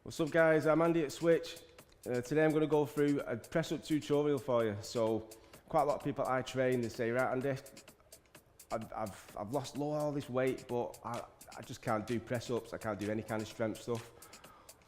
What's up guys, I'm Andy at Switch. Today I'm going to go through a press up tutorial for you. So quite a lot of people I train, they say, right Andy, I've lost all this weight, but I just can't do press ups, I can't do any kind of strength stuff.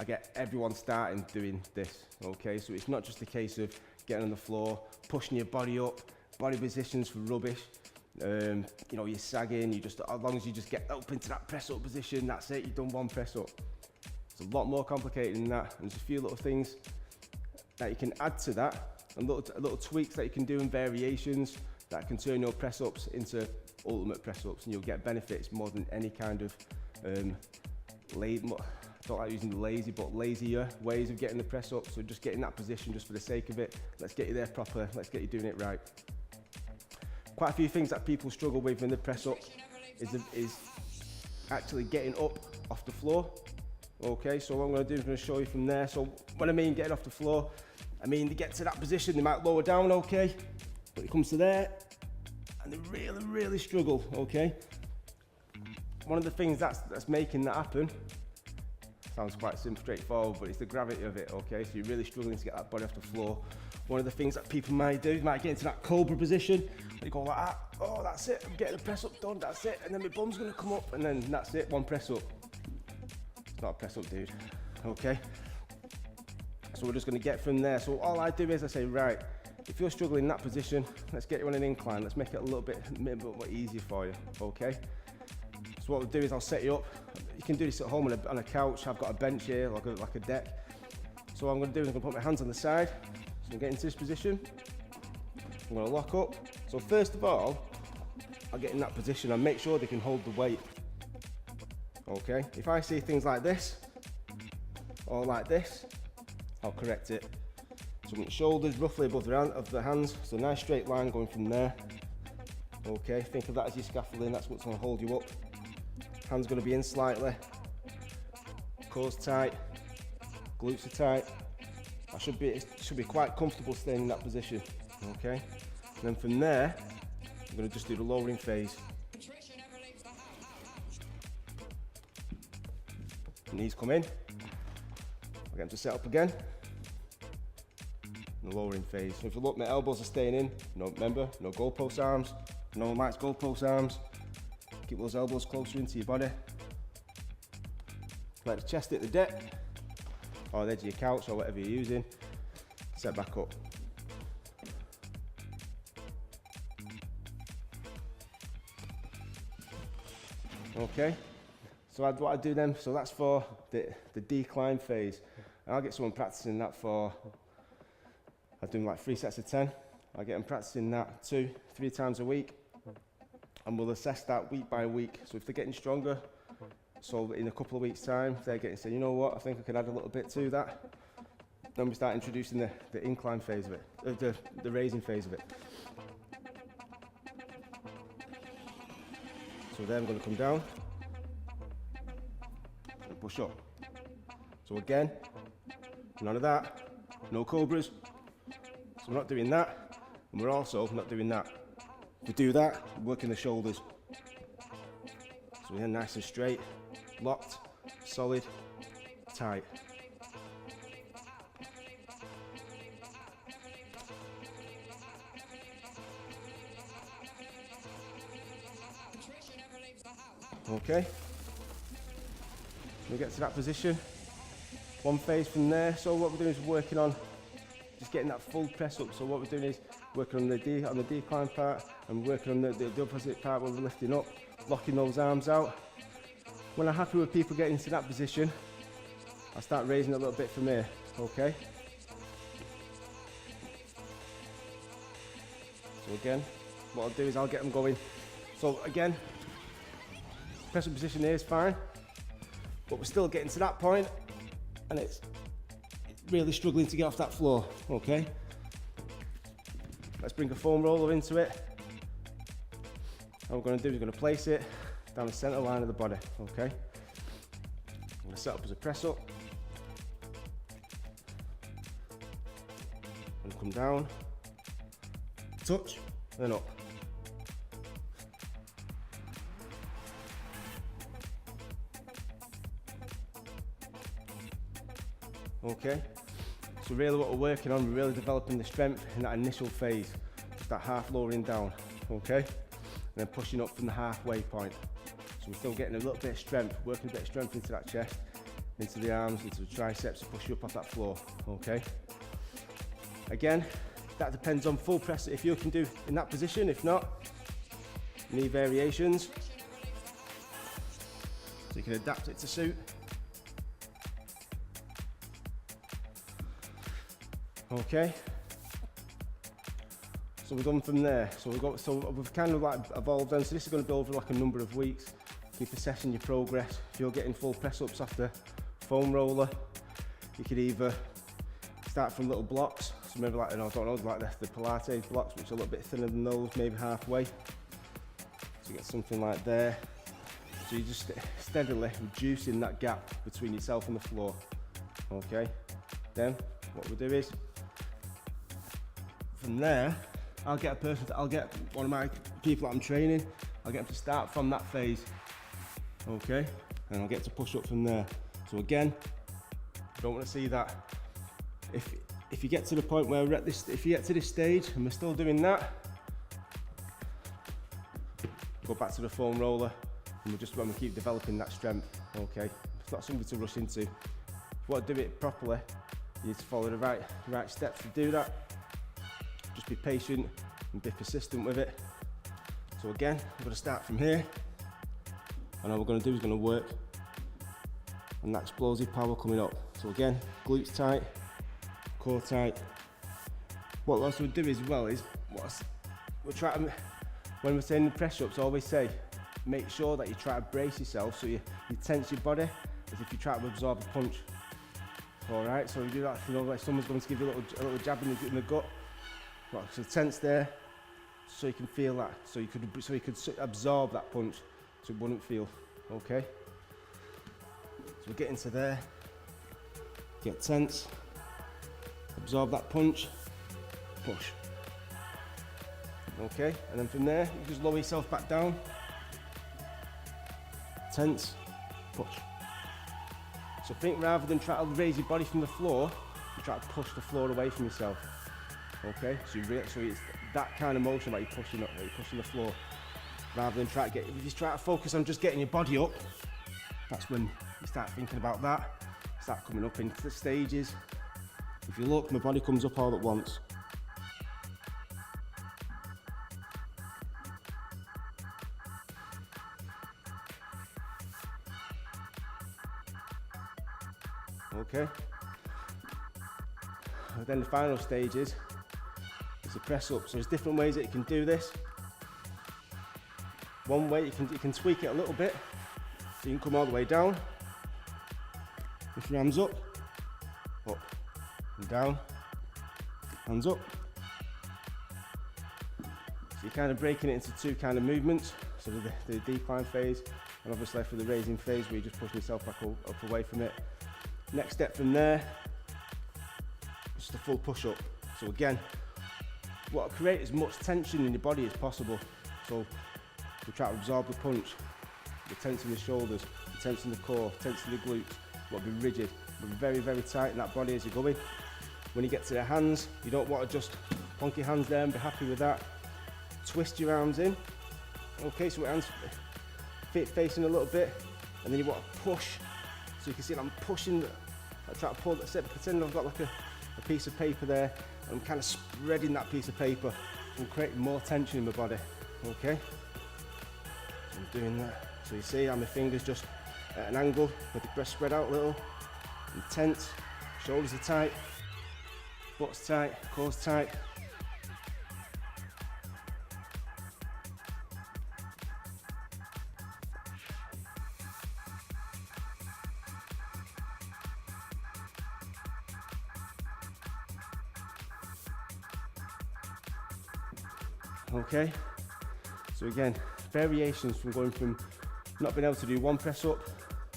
I get everyone starting doing this, okay? So it's not just a case of getting on the floor, pushing your body up, body positions for rubbish. You know, you're sagging, as long as you just get up into that press up position, that's it, you've done one press up. It's a lot more complicated than that, and there's a few little things that you can add to that, and little tweaks that you can do and variations that can turn your press ups into ultimate press ups, and you'll get benefits more than any kind of I don't like using lazy, but lazier ways of getting the press up. So just get in that position just for the sake of it. Let's get you there proper, let's get you doing it right. Quite a few things that people struggle with in the press up is actually getting up off the floor. Okay, so what I'm going to do is I'm going to show you from there. So when I mean getting off the floor, I mean they get to that position, they might lower down, okay, but it comes to there and they really struggle, okay. One of the things that's making that happen, sounds quite simple, straightforward, but it's the gravity of it, okay. So you're really struggling to get that body off the floor. One of the things that people might do, might get into that cobra position, they go like that, oh that's it, I'm getting the press up done, that's it, and then my bum's going to come up, and then that's it, one press up. It's not a press up, dude, okay? So we're just going to get from there. So all I do is I say, right, if you're struggling in that position, let's get you on an incline, let's make it a little bit more easier for you, okay? So what we'll do is I'll set you up. You can do this at home on a couch. I've got a bench here, like a deck. So what I'm going to do is I'm going to put my hands on the side. So I'm getting into this position. I'm going to lock up. So first of all, I'll get in that position and make sure they can hold the weight. Okay, if I see things like this, or like this, I'll correct it. So my shoulders roughly above the hands, so nice straight line going from there. Okay, think of that as your scaffolding, that's what's going to hold you up. Hands going to be in slightly, core's tight, glutes are tight. It should be quite comfortable staying in that position, okay? And then from there, I'm going to just do the lowering phase. Knees come in, I'll get them to set up again, and the lowering phase. So if you look, my elbows are staying in, remember, no goalpost arms, no one likes goalpost arms, keep those elbows closer into your body. Let the chest hit the deck, or the edge of your couch, or whatever you're using, set back up. Okay. So what I do then, so that's for the decline phase. And I'll get someone practicing that I do like 3 sets of 10. I'll get them practicing that 2-3 times a week. And we'll assess that week by week. So if they're getting stronger, so in a couple of weeks time, they're getting, say, you know what, I think I could add a little bit to that. Then we start introducing the incline phase of it, the raising phase of it. So then I'm going to come down. Push up. So again, none of that, no cobras. So we're not doing that, and we're also not doing that. If we do that, we're working the shoulders. So we're nice and straight, locked, solid, tight. Okay. We get to that position, one phase from there. So what we're doing is working on just getting that full press up. So what we're doing is working on the decline part and working on the opposite part where we're lifting up, locking those arms out. When I'm happy with people getting to that position, I start raising a little bit from here, okay? So again, what I'll do is I'll get them going. So again, press up position here is fine. But we're still getting to that point, and it's really struggling to get off that floor, okay? Let's bring a foam roller into it. What we're going to do is we're going to place it down the centre line of the body, okay? I'm going to set up as a press up. I'm going to come down, touch, then up. okay? So really what we're working on, we're really developing the strength in that initial phase, just that half lowering down, okay? And then pushing up from the halfway point. So we're still getting a little bit of strength, working a bit of strength into that chest, into the arms, into the triceps to push you up off that floor, okay? Again, that depends on full press, if you can do in that position. If not, knee variations. So you can adapt it to suit. Okay. So we've gone from there. So we've kind of like evolved on. So this is going to be over like a number of weeks. Keep assessing your progress. If you're getting full press ups off the foam roller, you could either start from little blocks. So maybe like, I don't know, like the Pilates blocks, which are a little bit thinner than those, maybe halfway. So you get something like there. So you're just steadily reducing that gap between yourself and the floor. Okay. Then what we'll do is, from there, I'll get one of my people that I'm training, I'll get them to start from that phase. Okay. And I'll get to push up from there. So again, I don't want to see that. If you get to the point where we're at this, if you get to this stage and we're still doing that, go back to the foam roller, and when we keep developing that strength. Okay, it's not something to rush into. If you want to do it properly, you need to follow the right steps to do that. Just be patient and be persistent with it. So again, we're going to start from here, and all we're going to do is going to work on that explosive power coming up. So again, glutes tight, core tight. What else we'll do as well is, we'll try to, when we're saying the press ups, I always say, make sure that you try to brace yourself, so you tense your body as if you try to absorb a punch. Alright, so you do that, you know, like someone's going to give you a little jab in the gut. Right, so tense there, so you can feel that, so you could absorb that punch, so it wouldn't feel, okay? So we get into there, get tense, absorb that punch, push. Okay, and then from there, you just lower yourself back down, tense, push. So think, rather than try to raise your body from the floor, you try to push the floor away from yourself. Okay, so it's that kind of motion, like you're pushing up, like you're pushing the floor, rather than try to if you try to focus on just getting your body up, that's when you start thinking about that, start coming up into the stages. If you look, my body comes up all at once. Okay. And then the final stage is the press up. So there's different ways that you can do this. One way you can tweak it a little bit, so you can come all the way down, lift your hands up and down, hands up. So you're kind of breaking it into two kind of movements. So the decline phase, and obviously for the raising phase where you're just pushing yourself back up away from it. Next step from there, just a full push up. So again, what will create as much tension in your body as possible. So we try to absorb the punch, the tension the shoulders, the tension the core, tension the glutes. We'll be rigid, but very, very tight in that body as you're going. When you get to the hands, you don't want to just plonk your hands there and be happy with that. Twist your arms in. Okay, so your hands facing a little bit, and then you want to push. So you can see that I'm pushing, I try to pull, pretend I've got like a piece of paper there, and I'm kind of spreading that piece of paper and creating more tension in my body, okay? So I'm doing that. So you see how my fingers just at an angle, with the breast spread out a little, and tense, shoulders are tight, butt's tight, core's tight. Okay, so again, variations from going from not being able to do one press up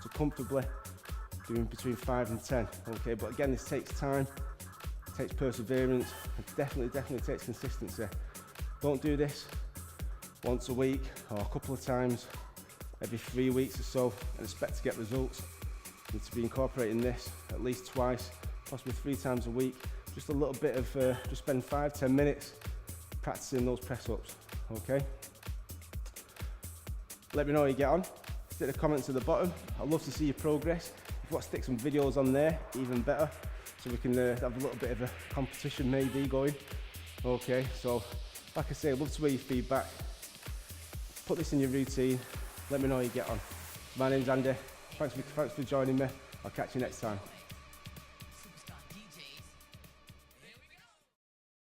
to comfortably doing between 5 and 10. Okay, but again, this takes time, it takes perseverance, it definitely takes consistency. Don't do this once a week or a couple of times every 3 weeks or so and expect to get results. You need to be incorporating this at least twice possibly 3 times a week. Just a little bit of, just spend 5-10 minutes practicing those press ups, okay? Let me know how you get on. Stick the comments at the bottom. I'd love to see your progress. If you want to stick some videos on there, even better, so we can have a little bit of a competition maybe going. Okay, so like I say, I'd love to hear your feedback. Put this in your routine. Let me know how you get on. My name's Andy. Thanks for joining me. I'll catch you next time.